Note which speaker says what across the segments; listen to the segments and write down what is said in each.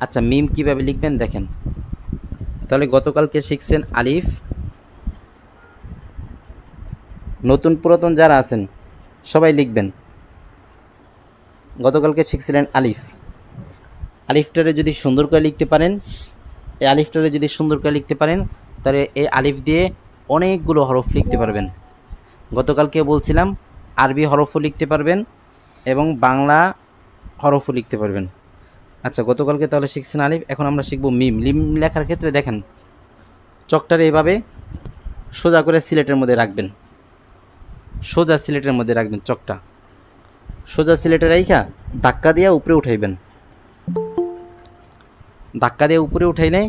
Speaker 1: আচ্ছা, মিম কিভাবে লিখবেন দেখেন। তাহলে গতকালকে শিখছেন আলিফ। নতুন পুরাতন যারা আছেন সবাই লিখবেন। গতকালকে শিখছিলেন আলিফ। আলিফটারে যদি সুন্দর করে লিখতে পারেন, এই আলিফটারে যদি সুন্দর করে লিখতে পারেন, তাহলে এই আলিফ দিয়ে অনেকগুলো হরফ লিখতে পারবেন। গতকালকে বলছিলাম আরবি হরফও লিখতে পারবেন এবং বাংলা হরফও লিখতে পারবেন। আচ্ছা, গতকালকে তাহলে শিখছেন আলিফ, এখন আমরা শিখব মিম। মিম লেখার ক্ষেত্রে দেখেন, চকটারে এভাবে সোজা করে সিলেটের মধ্যে রাখবেন। সোজা সিলেটের মধ্যে রাখবেন চকটা। সোজা সিলেটে রাইখা ধাক্কা দিয়ে উপরে উঠাইবেন। ধাক্কা দিয়ে উপরে উঠাইলে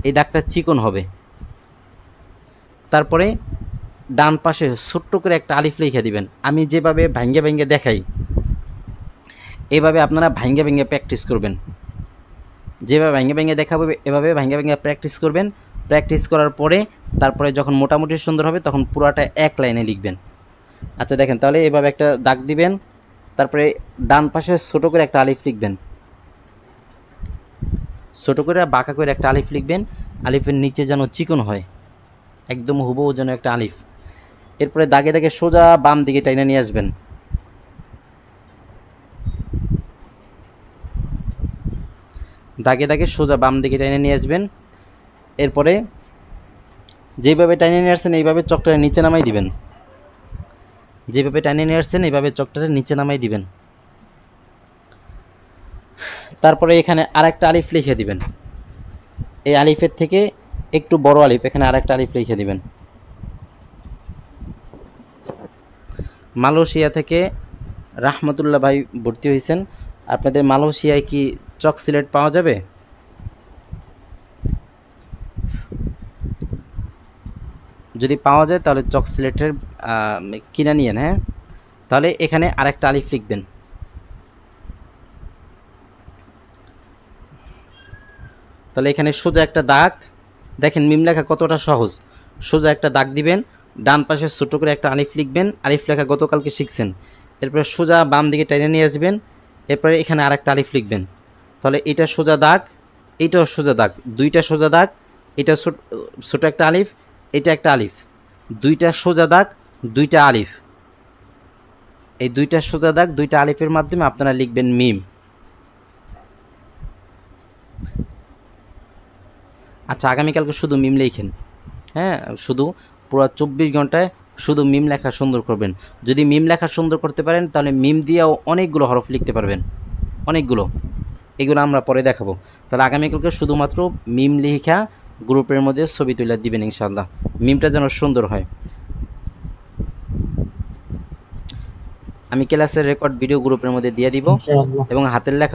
Speaker 1: এই দাগটা চিকন হবে। তারপরে ডান পাশে ছোট্ট করে একটা আলিফ লিখে দিবেন। আমি যেভাবে ভাঙ্গে ভাঙ্গে দেখাই এভাবে আপনারা ভাঙ্গে ভাঙ্গে প্র্যাকটিস করবেন। যেভাবে ভাঙ্গে ভাঙ্গে দেখাবো এভাবে ভাঙ্গে ভাঙ্গে প্র্যাকটিস করবেন। প্র্যাকটিস করার পরে তারপরে যখন মোটামুটি সুন্দর হবে তখন পুরাটা এক লাইনে লিখবেন। আচ্ছা দেখেন, তাহলে এভাবে একটা দাগ দিবেন, তারপরে ডান পাশে ছোটো করে একটা আলিফ লিখবেন। ছোটো করে বাঁকা করে একটা আলিফ লিখবেন। আলিফের নিচে যেন চিকন হয়, একদম হুবহু যেন একটা আলিফ। এরপরে দাগে দাগে সোজা বাম দিকে টাইনে নিয়ে আসবেন। দাগে দাগে সোজা বাম দিকে টাইনে নিয়ে আসবেন। এরপরে যেভাবে টাইনে নিয়ে আসছেন এইভাবে চকটারে নিচে নামাই দিবেন। যেভাবে টাইনে নিয়ে আসছেন এইভাবে চকটারে নিচে নামাই দিবেন। তারপরে এখানে আরেকটা আলিফ লিখে দিবেন। এই আলিফের থেকে একটু বড় আলিফ, এখানে আরেকটা আলিফ লিখে দিবেন। মালয়েশিয়া থেকে রাহমাতুল্লাহ ভাই ভর্তি হয়েছেন। আপনাদের মালয়েশিয়ায় কি চক সিলেট পাওয়া যাবে? যদি পাওয়া যায় তাহলে চক সিলেটের কিনে নিয়েন। হ্যাঁ, তাহলে এখানে আরেকটা আলিফ লিখবেন। তাহলে এখানে সোজা একটা দাগ, দেখেন মিম লেখা কতটা সহজ। সোজা একটা দাগ দিবেন, ডান পাশে ছোটো করে একটা আলিফ লিখবেন। আলিফ লেখা গতকালকে শিখছেন। এরপরে সোজা বাম দিকে টেনে নিয়ে আসবেন। এরপরে এখানে আরেকটা আলিফ লিখবেন। তাহলে এটা সোজা দাগ, এইটাও সোজা দাগ, দুইটা সোজা দাগ। এটা ছোটো একটা আলিফ, এটা একটা আলিফ, দুইটা সোজা দাগ, দুইটা আলিফ। এই দুইটা সোজা দাগ দুইটা আলিফের মাধ্যমে আপনারা লিখবেন মিম। আচ্ছা, আগামীকালকে শুধু মিম লিখেন। হ্যাঁ, শুধু পুরো 24 ঘন্টায় শুধু মিম লেখা সুন্দর করবেন। যদি মিম লেখা সুন্দর করতে পারেন তাহলে মিম দিয়েও অনেকগুলো হরফ লিখতে পারবেন, অনেকগুলো। এগুলো আমরা পরে দেখাবো। তাহলে আগামীকালকে শুধুমাত্র মিম লেখা গ্রুপের মধ্যে ছবি তুলে দিবেন ইনশাআল্লাহ। মিমটা যেন সুন্দর হয়। আমি ক্লাসের রেকর্ড ভিডিও গ্রুপের মধ্যে দিয়ে দিব
Speaker 2: ইনশাআল্লাহ।
Speaker 1: এবং হাতের লেখা